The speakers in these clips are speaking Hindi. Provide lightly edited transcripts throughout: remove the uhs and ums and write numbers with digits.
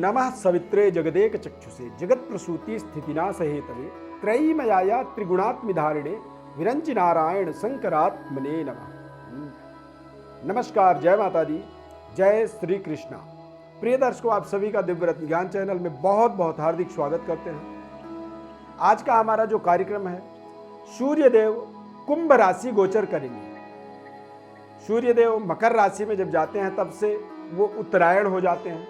नमः सवित्रे जगदेक चक्षुषे जगत प्रसूति स्थितिनाश हेतवे त्रयीमयाया त्रिगुणात्मधारिणे विरंचि नारायण शंकरात्मने नमः। नमस्कार, जय माता दी, जय श्री कृष्णा। प्रिय दर्शकों, आप सभी का दिव्य रत्न ज्ञान चैनल में बहुत बहुत हार्दिक स्वागत करते हैं। आज का हमारा जो कार्यक्रम है, सूर्यदेव कुंभ राशि गोचर करेंगे। सूर्यदेव मकर राशि में जब जाते हैं तब से वो उत्तरायण हो जाते हैं।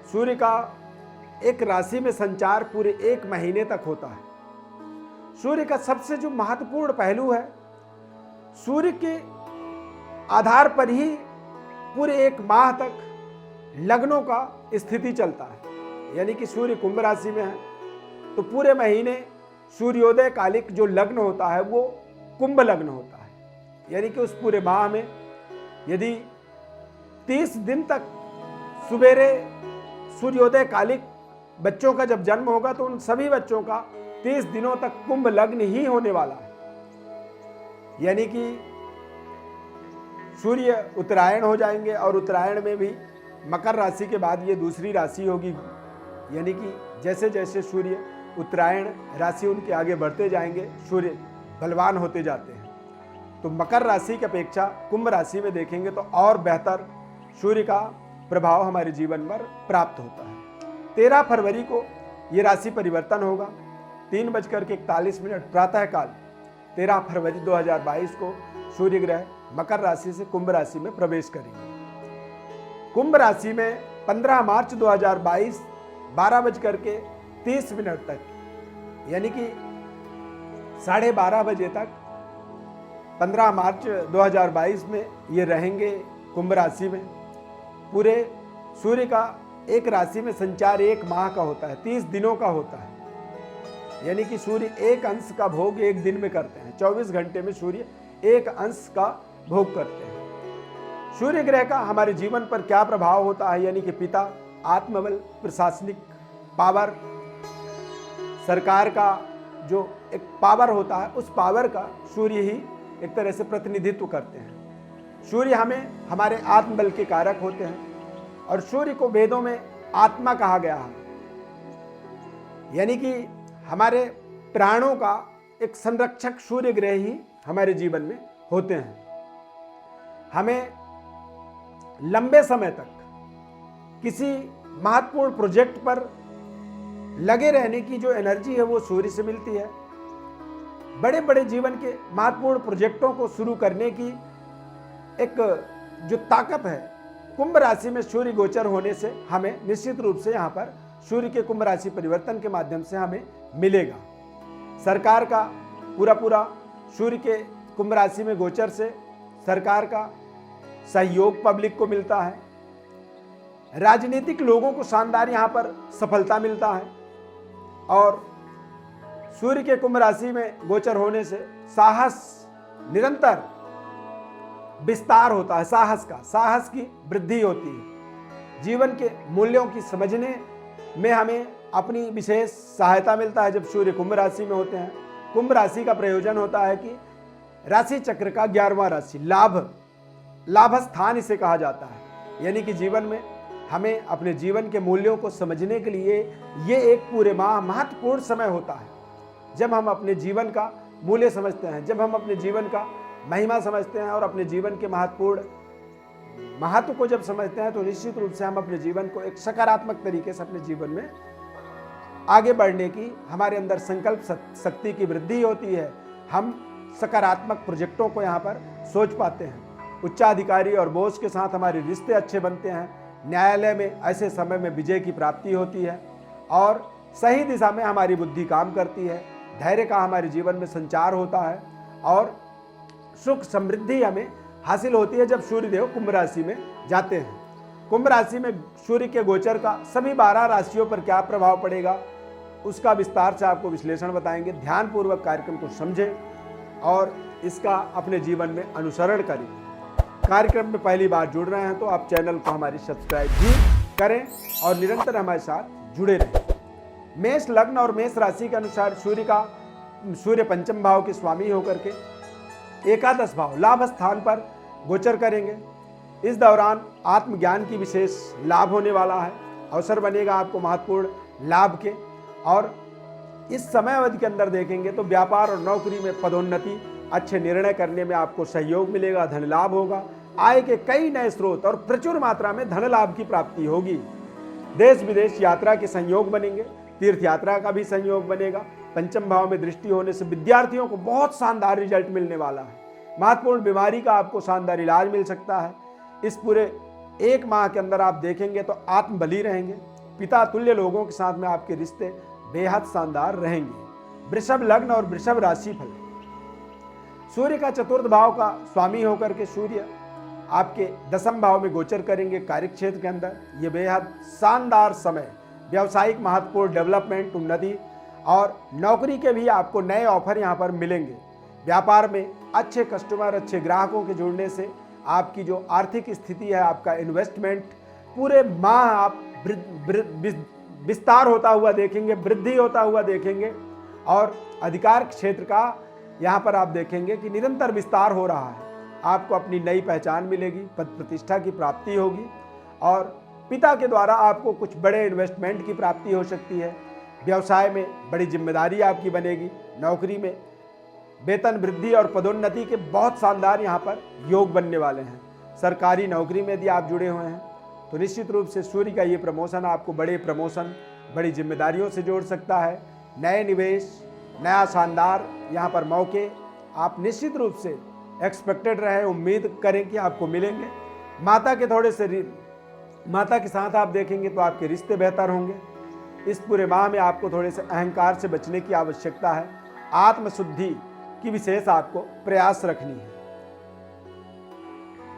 सूर्य का एक राशि में संचार पूरे एक महीने तक होता है। सूर्य का सबसे जो महत्वपूर्ण पहलू है, सूर्य के आधार पर ही पूरे एक माह तक लग्नों का स्थिति चलता है। यानी कि सूर्य कुंभ राशि में है तो पूरे महीने सूर्योदय कालिक जो लग्न होता है वो कुंभ लग्न होता है। यानी कि उस पूरे माह में यदि 30 दिन तक सुबेरे सूर्योदय कालिक बच्चों का जब जन्म होगा तो उन सभी बच्चों का 30 दिनों तक कुंभ लग्न ही होने वाला है। यानी कि सूर्य उत्तरायण हो जाएंगे और उत्तरायण में भी मकर राशि के बाद ये दूसरी राशि होगी। यानी कि जैसे जैसे सूर्य उत्तरायण राशि उनके आगे बढ़ते जाएंगे, सूर्य बलवान होते जाते हैं। तो मकर राशि की अपेक्षा कुंभ राशि में देखेंगे तो और बेहतर सूर्य का प्रभाव हमारे जीवन पर प्राप्त होता है। 13 फरवरी को ये राशि परिवर्तन होगा। 3:41 प्रातःकाल 13 फरवरी 2022 को सूर्य ग्रह मकर राशि से कुंभ राशि में प्रवेश करेंगे। कुंभ राशि में 15 मार्च 2022 12:30 तक, यानी कि 12:30 बजे तक 15 मार्च 2022 में ये रहेंगे कुंभ राशि में। पूरे सूर्य का एक राशि में संचार एक माह का होता है, 30 दिनों का होता है। यानी कि सूर्य एक अंश का भोग एक दिन में करते हैं। 24 घंटे में सूर्य एक अंश का भोग करते हैं। सूर्य ग्रह का हमारे जीवन पर क्या प्रभाव होता है, यानी कि पिता, आत्मबल, प्रशासनिक पावर, सरकार का जो एक पावर होता है, उस पावर का सूर्य ही एक तरह से प्रतिनिधित्व करते हैं। सूर्य हमें हमारे आत्मबल के कारक होते हैं और सूर्य को वेदों में आत्मा कहा गया है। यानी कि हमारे प्राणों का एक संरक्षक सूर्य ग्रह ही हमारे जीवन में होते हैं। हमें लंबे समय तक किसी महत्वपूर्ण प्रोजेक्ट पर लगे रहने की जो एनर्जी है वो सूर्य से मिलती है। बड़े बड़े जीवन के महत्वपूर्ण प्रोजेक्टों को शुरू करने की एक जो ताकत है, कुंभ राशि में सूर्य गोचर होने से हमें निश्चित रूप से यहाँ पर सूर्य के कुंभ राशि परिवर्तन के माध्यम से हमें मिलेगा। सरकार का पूरा सूर्य के कुंभ राशि में गोचर से सरकार का सहयोग पब्लिक को मिलता है। राजनीतिक लोगों को शानदार यहाँ पर सफलता मिलता है। और सूर्य के कुंभ राशि में गोचर होने से साहस निरंतर विस्तार होता है। साहस की वृद्धि होती है। जीवन के मूल्यों की समझने में हमें अपनी विशेष सहायता मिलता है जब सूर्य कुंभ राशि में होते हैं। कुंभ राशि का प्रयोजन होता है कि राशि चक्र का 11वां राशि लाभ स्थान इसे कहा जाता है। यानी कि जीवन में हमें अपने जीवन के मूल्यों को समझने के लिए ये एक पूरे माह महत्वपूर्ण समय होता है। जब हम अपने जीवन का मूल्य समझते हैं, जब हम अपने जीवन का महिमा समझते हैं और अपने जीवन के महत्वपूर्ण महत्व को जब समझते हैं तो निश्चित रूप से हम अपने जीवन को एक सकारात्मक तरीके से अपने जीवन में आगे बढ़ने की हमारे अंदर संकल्प शक्ति की वृद्धि होती है। हम सकारात्मक प्रोजेक्टों को यहाँ पर सोच पाते हैं। उच्चाधिकारी और बॉस के साथ हमारे रिश्ते अच्छे बनते हैं। न्यायालय में ऐसे समय में विजय की प्राप्ति होती है और सही दिशा में हमारी बुद्धि काम करती है। धैर्य का हमारे जीवन में संचार होता है और सुख समृद्धि हमें हासिल होती है जब सूर्यदेव कुंभ राशि में जाते हैं। कुंभ राशि में सूर्य के गोचर का सभी 12 राशियों पर क्या प्रभाव पड़ेगा, उसका विस्तार से आपको विश्लेषण बताएंगे। ध्यानपूर्वक कार्यक्रम को समझें और इसका अपने जीवन में अनुसरण करें। कार्यक्रम में पहली बार जुड़ रहे हैं तो आप चैनल को हमारी सब्सक्राइब भी करें और निरंतर हमारे साथ जुड़े रहें। मेष लग्न और मेष राशि के अनुसार सूर्य पंचम भाव के स्वामी होकर के एकादश भाव लाभ स्थान पर गोचर करेंगे। इस दौरान आत्मज्ञान की विशेष लाभ होने वाला है। अवसर बनेगा आपको महत्वपूर्ण लाभ के। और इस समय अवधि के अंदर देखेंगे तो व्यापार और नौकरी में पदोन्नति, अच्छे निर्णय करने में आपको सहयोग मिलेगा, धन लाभ होगा, आय के कई नए स्रोत और प्रचुर मात्रा में धन लाभ की प्राप्ति होगी। देश विदेश यात्रा के संयोग बनेंगे, तीर्थ यात्रा का भी संयोग बनेगा। पंचम भाव में दृष्टि होने से विद्यार्थियों को बहुत शानदार रिजल्ट मिलने वाला है। महत्वपूर्ण बीमारी का आपको शानदार इलाज मिल सकता है। इस पूरे 1 माह के अंदर आप देखेंगे तो आत्मबली रहेंगे। पिता तुल्य लोगों के साथ में आपके रिश्ते बेहद शानदार रहेंगे। वृषभ लग्न और वृषभ राशि फल। सूर्य का चतुर्थ भाव का स्वामी होकर के सूर्य आपके 10वें भाव में गोचर करेंगे कार्य क्षेत्र के अंदर। ये बेहद शानदार समय, व्यावसायिक महत्वपूर्ण डेवलपमेंट, उन्नति और नौकरी के भी आपको नए ऑफर यहाँ पर मिलेंगे। व्यापार में अच्छे कस्टमर, अच्छे ग्राहकों के जुड़ने से आपकी जो आर्थिक स्थिति है, आपका इन्वेस्टमेंट पूरे माह आप विस्तार होता हुआ देखेंगे, वृद्धि होता हुआ देखेंगे। और अधिकार क्षेत्र का यहाँ पर आप देखेंगे कि निरंतर विस्तार हो रहा है। आपको अपनी नई पहचान मिलेगी, पद प्रतिष्ठा की प्राप्ति होगी और पिता के द्वारा आपको कुछ बड़े इन्वेस्टमेंट की प्राप्ति हो सकती है। व्यवसाय में बड़ी जिम्मेदारी आपकी बनेगी। नौकरी में वेतन वृद्धि और पदोन्नति के बहुत शानदार यहाँ पर योग बनने वाले हैं। सरकारी नौकरी में यदि आप जुड़े हुए हैं तो निश्चित रूप से सूर्य का ये प्रमोशन आपको बड़े प्रमोशन, बड़ी जिम्मेदारियों से जोड़ सकता है। नए निवेश, नया शानदार यहाँ पर मौके आप निश्चित रूप से एक्सपेक्टेड रहे, उम्मीद करें कि आपको मिलेंगे। माता के साथ आप देखेंगे तो आपके रिश्ते बेहतर होंगे। इस पूरे माह में आपको थोड़े से अहंकार से बचने की आवश्यकता है। आत्मशुद्धि की विशेष आपको प्रयास रखनी है।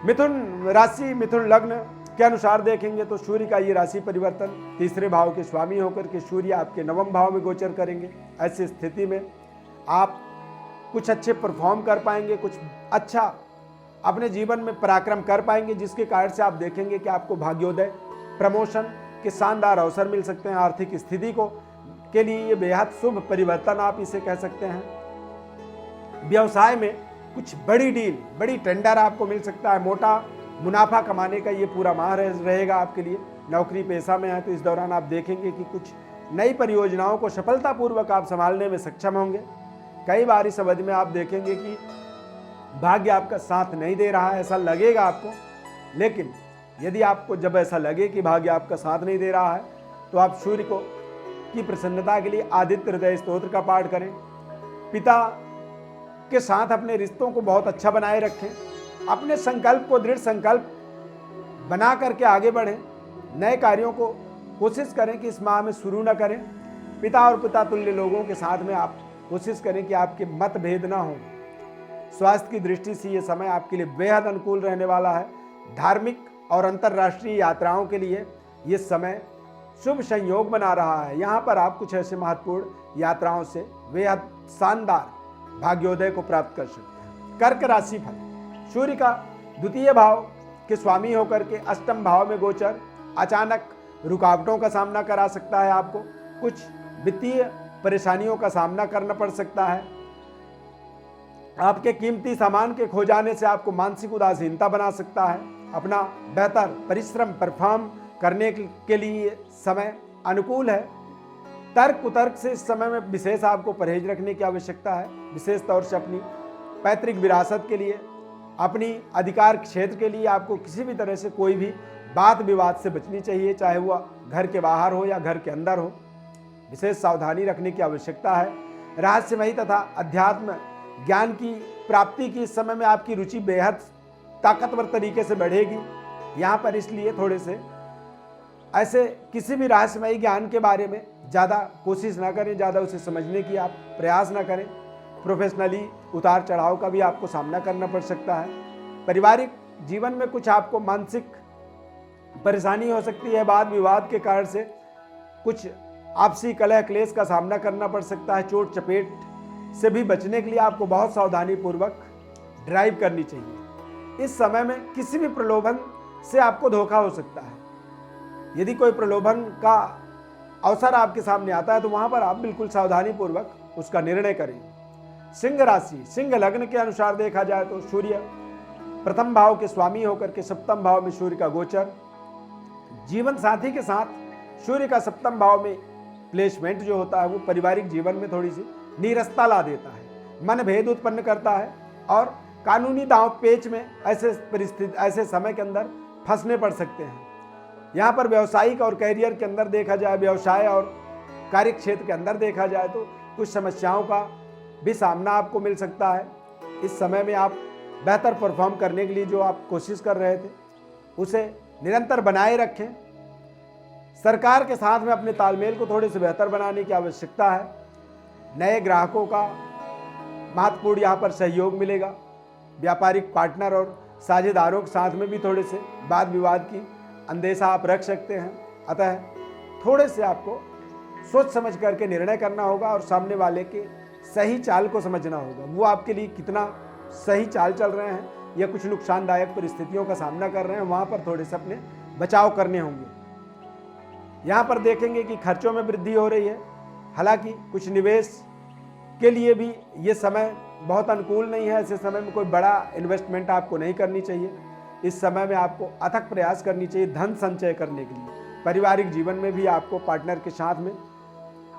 मिथुन राशि, मिथुन लग्न के अनुसार देखेंगे तो सूर्य का ये राशि परिवर्तन 3रे भाव के स्वामी होकर के सूर्य आपके 9वें भाव में गोचर करेंगे। ऐसी स्थिति में आप कुछ अच्छे परफॉर्म कर पाएंगे, कुछ अच्छा अपने जीवन में पराक्रम कर पाएंगे, जिसके कारण से आप देखेंगे कि आपको भाग्योदय, प्रमोशन के शानदार अवसर मिल सकते हैं। आर्थिक स्थिति को के लिए ये बेहद शुभ परिवर्तन आप इसे कह सकते हैं। व्यवसाय में कुछ बड़ी डील, बड़ी टेंडर आपको मिल सकता है। मोटा मुनाफा कमाने का ये पूरा माह रहेगा आपके लिए। नौकरी पेशा में है तो इस दौरान आप देखेंगे कि कुछ नई परियोजनाओं को सफलतापूर्वक आप संभालने में सक्षम होंगे। कई बार इस अवधि में आप देखेंगे कि भाग्य आपका साथ नहीं दे रहा है, ऐसा लगेगा आपको। लेकिन यदि आपको जब ऐसा लगे कि भाग्य आपका साथ नहीं दे रहा है तो आप सूर्य को की प्रसन्नता के लिए आदित्य हृदय स्तोत्र का पाठ करें। पिता के साथ अपने रिश्तों को बहुत अच्छा बनाए रखें। अपने संकल्प को दृढ़ संकल्प बना करके आगे बढ़ें। नए कार्यों को कोशिश करें कि इस माह में शुरू न करें। पिता और पिता तुल्य लोगों के साथ में आप कोशिश करें कि आपके मतभेद ना हो। स्वास्थ्य की दृष्टि से ये समय आपके लिए बेहद अनुकूल रहने वाला है। धार्मिक और अंतर्राष्ट्रीय यात्राओं के लिए ये समय शुभ संयोग बना रहा है। यहाँ पर आप कुछ ऐसे महत्वपूर्ण यात्राओं से बेहद शानदार भाग्योदय को प्राप्त कर सकते हैं। कर्क राशि फल। सूर्य का 2य भाव के स्वामी होकर के 8वें भाव में गोचर अचानक रुकावटों का सामना करा सकता है। आपको कुछ वित्तीय परेशानियों का सामना करना पड़ सकता है। आपके कीमती सामान के खो जाने से आपको मानसिक उदासीनता बना सकता है। अपना बेहतर परिश्रम परफॉर्म करने के लिए समय अनुकूल है। तर्क कुतर्क से इस समय में विशेष आपको परहेज रखने की आवश्यकता है। विशेष तौर से अपनी पैतृक विरासत के लिए, अपनी अधिकार क्षेत्र के लिए आपको किसी भी तरह से कोई भी बात विवाद से बचनी चाहिए, चाहे वह घर के बाहर हो या घर के अंदर हो। विशेष सावधानी रखने की आवश्यकता है। रहस्यमयी तथा अध्यात्म ज्ञान की प्राप्ति की इस समय में आपकी रुचि बेहद ताकतवर तरीके से बढ़ेगी। यहाँ पर इसलिए थोड़े से ऐसे किसी भी रहस्यमयी ज्ञान के बारे में ज़्यादा कोशिश ना करें, ज़्यादा उसे समझने की आप प्रयास ना करें। प्रोफेशनली उतार चढ़ाव का भी आपको सामना करना पड़ सकता है। पारिवारिक जीवन में कुछ आपको मानसिक परेशानी हो सकती है। वाद विवाद के कारण से कुछ आपसी कलह क्लेश का सामना करना पड़ सकता है। चोट चपेट से भी बचने के लिए आपको बहुत सावधानी पूर्वक ड्राइव करनी चाहिए। इस समय में किसी भी प्रलोभन से आपको धोखा हो सकता है। यदि कोई प्रलोभन का अवसर आपके सामने आता है तो वहां पर आप बिल्कुल सावधानी पूर्वक उसका निर्णय करें। सिंह राशि, सिंह लग्न के अनुसार देखा जाए तो सूर्य 1म भाव के स्वामी होकर के 7वें भाव में सूर्य का गोचर जीवन साथी के साथ सूर्य का सप्तम भाव में प्लेसमेंट जो होता है वो पारिवारिक जीवन में थोड़ी सी नीरसता ला देता है, मन भेद उत्पन्न करता है और कानूनी दांव पेच में ऐसे समय के अंदर फंसने पड़ सकते हैं। यहाँ पर व्यवसायिक और कैरियर के अंदर देखा जाए, व्यवसाय और कार्य क्षेत्र के अंदर देखा जाए तो कुछ समस्याओं का भी सामना आपको मिल सकता है। इस समय में आप बेहतर परफॉर्म करने के लिए जो आप कोशिश कर रहे थे उसे निरंतर बनाए रखें। सरकार के साथ में अपने तालमेल को थोड़े से बेहतर बनाने की आवश्यकता है। नए ग्राहकों का महत्वपूर्ण यहाँ पर सहयोग मिलेगा। व्यापारिक पार्टनर और साझेदारों के साथ में भी थोड़े से वाद विवाद की अंदेशा आप रख सकते हैं। अतः थोड़े से आपको सोच समझ करके निर्णय करना होगा और सामने वाले के सही चाल को समझना होगा, वो आपके लिए कितना सही चाल चल रहे हैं या कुछ नुकसानदायक परिस्थितियों का सामना कर रहे हैं, वहाँ पर थोड़े से अपने बचाव करने होंगे। यहाँ पर देखेंगे कि खर्चों में वृद्धि हो रही है, हालांकि कुछ निवेश के लिए भी ये समय बहुत अनुकूल नहीं है। ऐसे समय में कोई बड़ा इन्वेस्टमेंट आपको नहीं करनी चाहिए। इस समय में आपको अथक प्रयास करनी चाहिए धन संचय करने के लिए। पारिवारिक जीवन में भी आपको पार्टनर के साथ में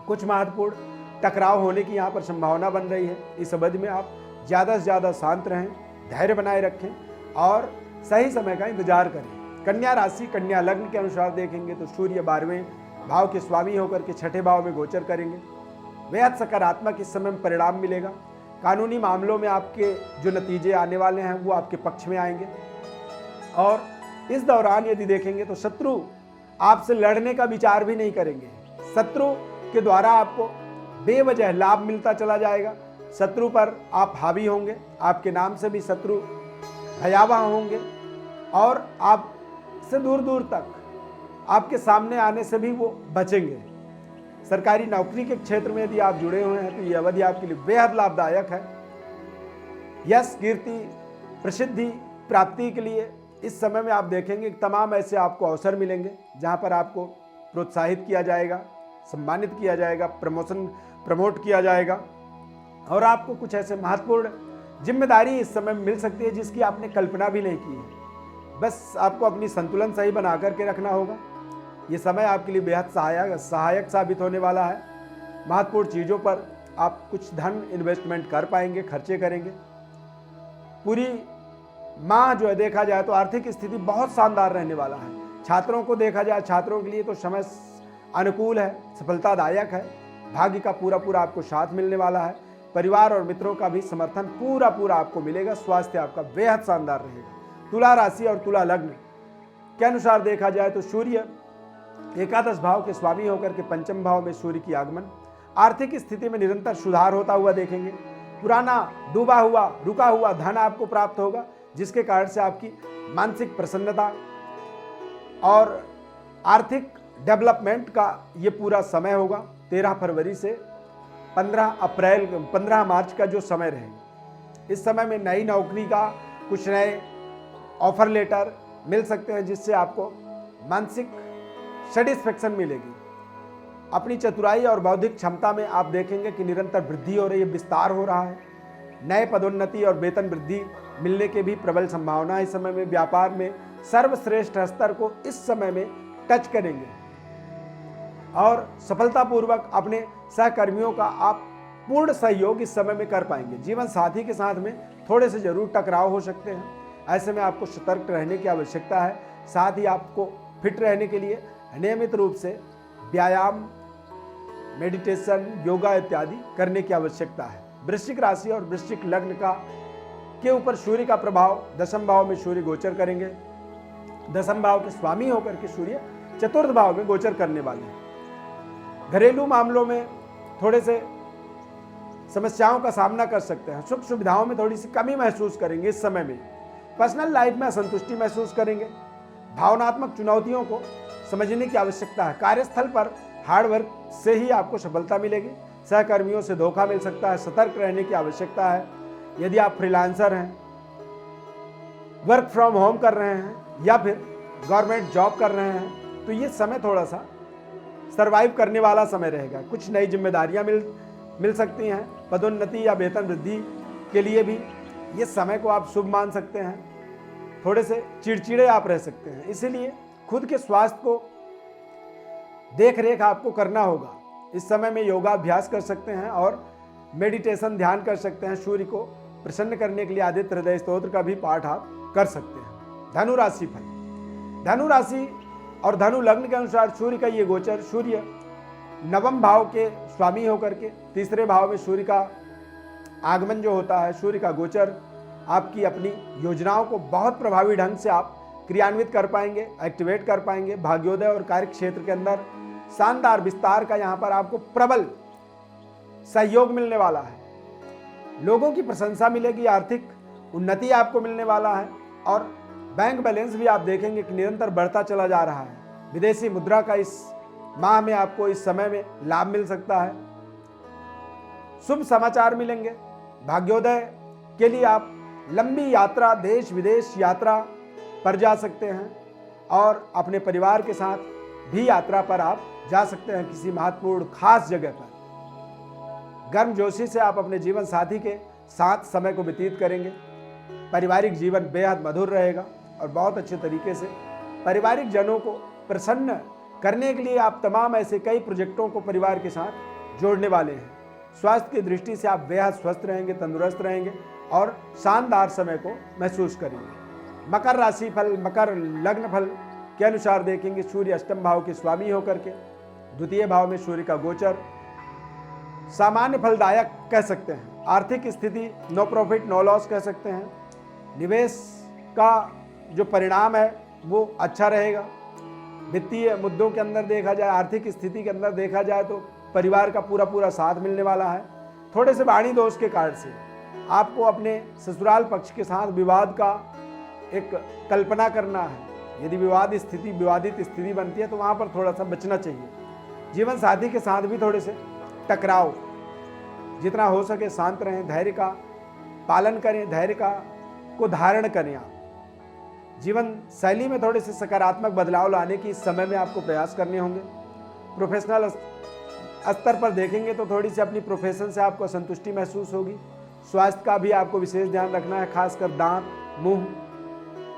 कुछ महत्वपूर्ण टकराव होने की यहाँ पर संभावना बन रही है। इस अवधि में आप ज़्यादा से ज़्यादा शांत रहें, धैर्य बनाए रखें और सही समय का इंतजार करें। कन्या राशि, कन्या लग्न के अनुसार देखेंगे तो सूर्य 12वें भाव के स्वामी होकर के 6ठे भाव में गोचर करेंगे। बेहद सकारात्मक इस समय में परिणाम मिलेगा। कानूनी मामलों में आपके जो नतीजे आने वाले हैं वो आपके पक्ष में आएंगे और इस दौरान यदि देखेंगे तो शत्रु आपसे लड़ने का विचार भी नहीं करेंगे। शत्रु के द्वारा आपको बेवजह लाभ मिलता चला जाएगा। शत्रु पर आप हावी होंगे, आपके नाम से भी शत्रु भयावह होंगे और आप से दूर दूर तक आपके सामने आने से भी वो बचेंगे। सरकारी नौकरी के क्षेत्र में यदि आप जुड़े हुए हैं तो ये अवधि आपके लिए बेहद लाभदायक है। यश, कीर्ति, प्रसिद्धि प्राप्ति के लिए इस समय में आप देखेंगे कि तमाम ऐसे आपको अवसर मिलेंगे जहां पर आपको प्रोत्साहित किया जाएगा, सम्मानित किया जाएगा, प्रमोट किया जाएगा और आपको कुछ ऐसे महत्वपूर्ण जिम्मेदारी इस समय मिल सकती है जिसकी आपने कल्पना भी नहीं की है। बस आपको अपनी संतुलन सही बना करके रखना होगा। ये समय आपके लिए बेहद सहायक साबित होने वाला है। महत्वपूर्ण चीज़ों पर आप कुछ धन इन्वेस्टमेंट कर पाएंगे, खर्चे करेंगे। पूरी माह जो है देखा जाए तो आर्थिक स्थिति बहुत शानदार रहने वाला है। छात्रों को देखा जाए, छात्रों के लिए तो समय अनुकूल है, सफलतादायक है। भाग्य का पूरा आपको साथ मिलने वाला है। परिवार और मित्रों का भी समर्थन पूरा आपको मिलेगा। स्वास्थ्य आपका बेहद शानदार रहेगा। तुला राशि और तुला लग्न के अनुसार देखा जाए तो सूर्य एकादश भाव के स्वामी होकर के पंचम भाव में सूर्य की आगमन, आर्थिक स्थिति में निरंतर सुधार होता हुआ देखेंगे। पुराना डूबा हुआ रुका हुआ धन आपको प्राप्त होगा जिसके कारण से आपकी मानसिक प्रसन्नता और आर्थिक डेवलपमेंट का ये पूरा समय होगा। 13 फरवरी से 15 मार्च का जो समय रहेगा, इस समय में नई नौकरी का कुछ नए ऑफर लेटर मिल सकते हैं जिससे आपको मानसिक सेटिस्फेक्शन मिलेगी। अपनी चतुराई और बौद्धिक क्षमता में आप देखेंगे कि निरंतर वृद्धि हो रही है, विस्तार हो रहा है। नए पदोन्नति और वेतन वृद्धि मिलने के भी प्रबल संभावना है। इस समय में व्यापार में सर्वश्रेष्ठ स्तर को इस समय में टच करेंगे और सफलतापूर्वक अपने सहकर्मियों का आप पूर्ण सहयोग इस समय में कर पाएंगे। जीवन साथी के साथ में थोड़े से जरूर टकराव हो सकते हैं, ऐसे में आपको सतर्क रहने की आवश्यकता है। साथ ही आपको फिट रहने के लिए नियमित रूप से व्यायाम, मेडिटेशन, योगा इत्यादि करने की आवश्यकता है। वृश्चिक राशि और वृश्चिक लग्न के ऊपर सूर्य का प्रभाव, दशम भाव में सूर्य गोचर करेंगे। दशम भाव के स्वामी होकर के सूर्य चतुर्थ भाव में गोचर करने वाले हैं। घरेलू मामलों में थोड़े से समस्याओं का सामना कर सकते हैं। सुख सुविधाओं में थोड़ी सी कमी महसूस करेंगे इस समय में। पर्सनल लाइफ में असंतुष्टि महसूस करेंगे। भावनात्मक चुनौतियों को समझने की आवश्यकता है। कार्यस्थल पर हार्ड वर्क से ही आपको सफलता मिलेगी। सहकर्मियों से धोखा मिल सकता है, सतर्क रहने की आवश्यकता है। यदि आप फ्रीलांसर हैं, वर्क फ्रॉम होम कर रहे हैं या फिर गवर्नमेंट जॉब कर रहे हैं तो ये समय थोड़ा सा सर्वाइव करने वाला समय रहेगा। कुछ नई जिम्मेदारियां मिल सकती हैं। पदोन्नति या वेतन वृद्धि के लिए भी ये समय को आप शुभ मान सकते हैं। थोड़े से चिड़चिड़े आप रह सकते हैं, इसीलिए खुद के स्वास्थ्य को देख रेख आपको करना होगा। इस समय में योगाभ्यास कर सकते हैं और मेडिटेशन ध्यान कर सकते हैं। सूर्य को प्रसन्न करने के लिए आदित्य हृदय स्तोत्र का भी पाठ आप कर सकते हैं। धनु राशि फल, धनु राशि और धनु लग्न के अनुसार सूर्य का ये गोचर, सूर्य नवम भाव के स्वामी होकर के तीसरे भाव में सूर्य का आगमन जो होता है, सूर्य का गोचर आपकी अपनी योजनाओं को बहुत प्रभावी ढंग से आप क्रियान्वित कर पाएंगे, एक्टिवेट कर पाएंगे। भाग्योदय और कार्य क्षेत्र के अंदर शानदार विस्तार का यहाँ पर आपको प्रबल सहयोग मिलने वाला है। लोगों की प्रशंसा मिलेगी, आर्थिक उन्नति आपको मिलने वाला है और बैंक बैलेंस भी आप देखेंगे कि निरंतर बढ़ता चला जा रहा है। विदेशी मुद्रा का इस माह में आपको इस समय में लाभ मिल सकता है। शुभ समाचार मिलेंगे। भाग्योदय के लिए आप लंबी यात्रा, देश विदेश यात्रा पर जा सकते हैं और अपने परिवार के साथ भी यात्रा पर आप जा सकते हैं किसी महत्वपूर्ण खास जगह पर। गर्मजोशी से आप अपने जीवन साथी के साथ समय को व्यतीत करेंगे। पारिवारिक जीवन बेहद मधुर रहेगा और बहुत अच्छे तरीके से पारिवारिक जनों को प्रसन्न करने के लिए आप तमाम ऐसे कई प्रोजेक्टों को परिवार के साथ जोड़ने वाले हैं। स्वास्थ्य की दृष्टि से आप बेहद स्वस्थ रहेंगे, तंदुरुस्त रहेंगे और शानदार समय को महसूस करेंगे। मकर राशि फल, मकर लग्न फल के अनुसार देखेंगे सूर्य अष्टम भाव के स्वामी होकर के द्वितीय भाव में सूर्य का गोचर सामान्य फलदायक कह सकते हैं। आर्थिक स्थिति नो प्रॉफिट नो लॉस कह सकते हैं। निवेश का जो परिणाम है वो अच्छा रहेगा। वित्तीय मुद्दों के अंदर देखा जाए, आर्थिक स्थिति के अंदर देखा जाए तो परिवार का पूरा साथ मिलने वाला है। थोड़े से वाणी दोष के कारण से आपको अपने ससुराल पक्ष के साथ विवाद का एक कल्पना करना है। यदि विवादित स्थिति बनती है तो वहाँ पर थोड़ा सा बचना चाहिए। जीवन साथी के साथ भी थोड़े से टकराव, जितना हो सके शांत रहें, धैर्य का पालन करें, धैर्य का को धारण करें। आप जीवन शैली में थोड़े से सकारात्मक बदलाव लाने की इस समय में आपको प्रयास करने होंगे। प्रोफेशनल स्तर पर देखेंगे तो थोड़ी सी अपनी प्रोफेशन से आपको संतुष्टि महसूस होगी। स्वास्थ्य का भी आपको विशेष ध्यान रखना है, खासकर दांत, मुंह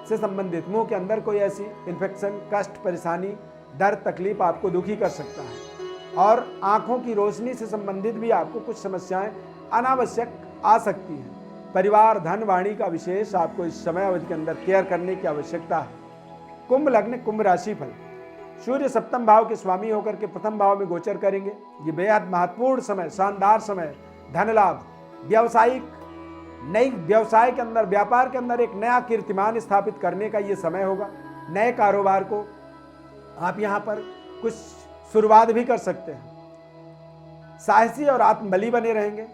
से संबंधित, मुंह के अंदर कोई ऐसी इन्फेक्शन, कष्ट, परेशानी, दर्द, तकलीफ आपको दुखी कर सकता है। और आंखों की रोशनी से संबंधित भी आपको कुछ समस्याएं अनावश्यक आ सकती हैं। परिवार, धन, वाणी का विशेष आपको इस समय अवधि के अंदर केयर करने की आवश्यकता है। कुंभ लग्न, कुंभ राशि फल, सूर्य सप्तम भाव के स्वामी होकर के प्रथम भाव में गोचर करेंगे। ये बेहद महत्वपूर्ण समय, शानदार समय, धन लाभ, व्यावसायिक नई व्यवसाय के अंदर, व्यापार के अंदर एक नया कीर्तिमान स्थापित करने का ये समय होगा। नए कारोबार को आप यहाँ पर कुछ शुरुआत भी कर सकते हैं। साहसी और आत्मबली बने रहेंगे।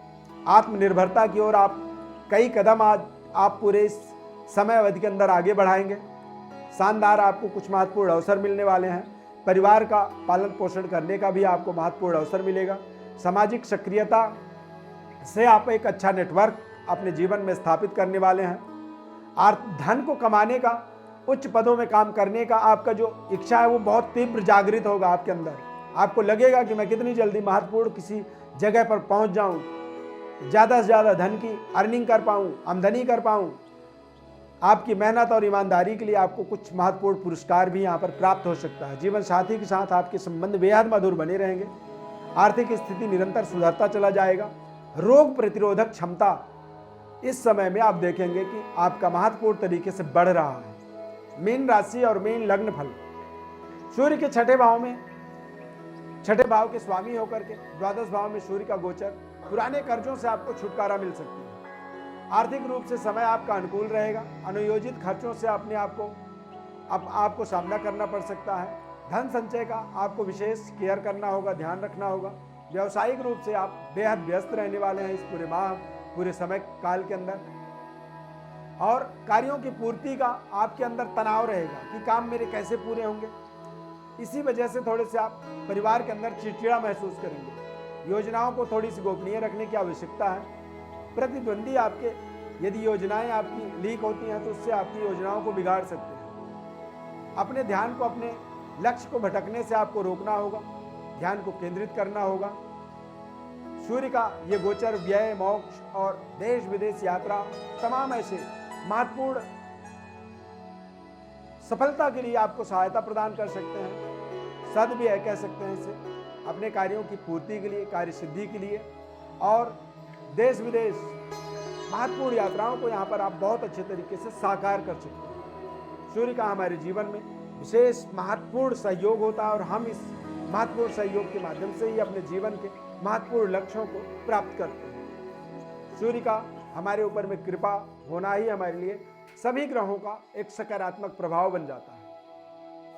आत्मनिर्भरता की ओर आप कई कदम आज आप पूरे इस समय अवधि के अंदर आगे बढ़ाएंगे। शानदार आपको कुछ महत्वपूर्ण अवसर मिलने वाले हैं। परिवार का पालन पोषण करने का भी आपको महत्वपूर्ण अवसर मिलेगा। सामाजिक सक्रियता से आप एक अच्छा नेटवर्क अपने जीवन में स्थापित करने वाले हैं। धन को कमाने का, उच्च पदों में काम करने का आपका जो इच्छा है वो बहुत तीव्र जागृत होगा आपके अंदर। आपको लगेगा कि मैं कितनी जल्दी महत्वपूर्ण किसी जगह पर पहुंच जाऊं, ज़्यादा से ज़्यादा धन की अर्निंग कर पाऊं, आमदनी कर पाऊं। आपकी मेहनत और ईमानदारी के लिए आपको कुछ महत्वपूर्ण पुरस्कार भी यहाँ पर प्राप्त हो सकता है। जीवन साथी के साथ आपके संबंध बेहद मधुर बने रहेंगे। आर्थिक स्थिति निरंतर सुधरता चला जाएगा। रोग प्रतिरोधक क्षमता इस समय में आप देखेंगे कि आपका महत्वपूर्ण तरीके से बढ़ रहा है। मीन राशि और मीन लग्न फल, सूर्य के छठे भाव के स्वामी होकर के द्वादश भाव में सूर्य का गोचर, पुराने कर्जों से आपको छुटकारा मिल सकती है। आर्थिक रूप से समय आपका अनुकूल रहेगा। अनियोजित खर्चों से अपने आपको सामना करना पड़ सकता है। धन संचय का आपको विशेष केयर करना होगा, ध्यान रखना होगा। व्यावसायिक रूप से आप बेहद व्यस्त रहने वाले हैं इस पूरे माह, पूरे समय काल के अंदर। और कार्यों की पूर्ति का आपके अंदर तनाव रहेगा कि काम मेरे कैसे पूरे होंगे। इसी वजह से थोड़े से आप परिवार के अंदर चिड़चिड़ा महसूस करेंगे। योजनाओं को थोड़ी सी गोपनीय रखने की आवश्यकता है। प्रतिद्वंदी आपके, यदि योजनाएं आपकी लीक होती हैं तो उससे आपकी योजनाओं को बिगाड़ सकते हैं। अपने ध्यान को, अपने लक्ष्य को भटकने से आपको रोकना होगा, ध्यान को केंद्रित करना होगा। सूर्य का ये गोचर व्यय, मोक्ष और देश विदेश यात्रा, तमाम ऐसे महत्वपूर्ण सफलता के लिए आपको सहायता प्रदान कर सकते हैं। सदव्यय कह सकते हैं इसे, अपने कार्यों की पूर्ति के लिए, कार्य सिद्धि के लिए और देश विदेश महत्वपूर्ण यात्राओं को यहाँ पर आप बहुत अच्छे तरीके से साकार कर सकते हैं। सूर्य का हमारे जीवन में विशेष महत्वपूर्ण सहयोग होता है और हम इस महत्वपूर्ण सहयोग के माध्यम से ही अपने जीवन के महत्वपूर्ण लक्ष्यों को प्राप्त करते हैं। सूर्य का हमारे ऊपर में कृपा होना ही हमारे लिए सभी ग्रहों का एक सकारात्मक प्रभाव बन जाता है।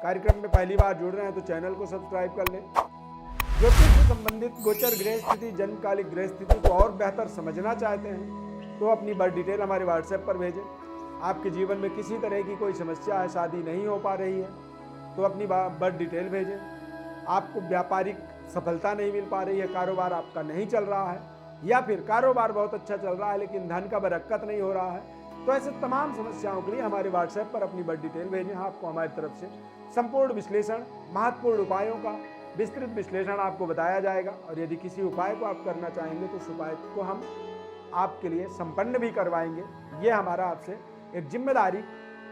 कार्यक्रम में पहली बार जुड़ रहे हैं तो चैनल को सब्सक्राइब कर लें। ज्योतिष से संबंधित गोचर ग्रह स्थिति, जन्मकालिक ग्रह स्थिति को और बेहतर समझना चाहते हैं तो अपनी बर्थ डिटेल हमारे व्हाट्सएप पर भेजें। आपके जीवन में किसी तरह की कोई समस्या है, शादी नहीं हो पा रही है तो अपनी बर्थ डिटेल भेजें। आपको व्यापारिक सफलता नहीं मिल पा रही है, कारोबार आपका नहीं चल रहा है या फिर कारोबार बहुत अच्छा चल रहा है लेकिन धन का बरकत नहीं हो रहा है, तो ऐसे तमाम समस्याओं के लिए हमारे व्हाट्सएप पर अपनी बर्थ डिटेल भेजें। आपको हमारी तरफ से संपूर्ण विश्लेषण, महत्वपूर्ण उपायों का विस्तृत विश्लेषण आपको बताया जाएगा और यदि किसी उपाय को आप करना चाहेंगे तो उस उपाय को हम आपके लिए संपन्न भी करवाएंगे। ये हमारा आपसे एक जिम्मेदारी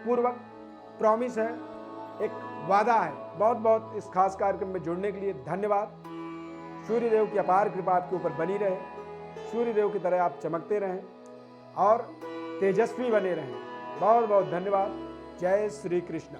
पूर्वक प्रॉमिस है, एक वादा है। बहुत बहुत इस खास कार्यक्रम में जुड़ने के लिए धन्यवाद। सूर्यदेव की अपार कृपा आपके ऊपर बनी रहे, सूर्यदेव की तरह आप चमकते रहें और तेजस्वी बने रहें। बहुत बहुत धन्यवाद। जय श्री कृष्ण।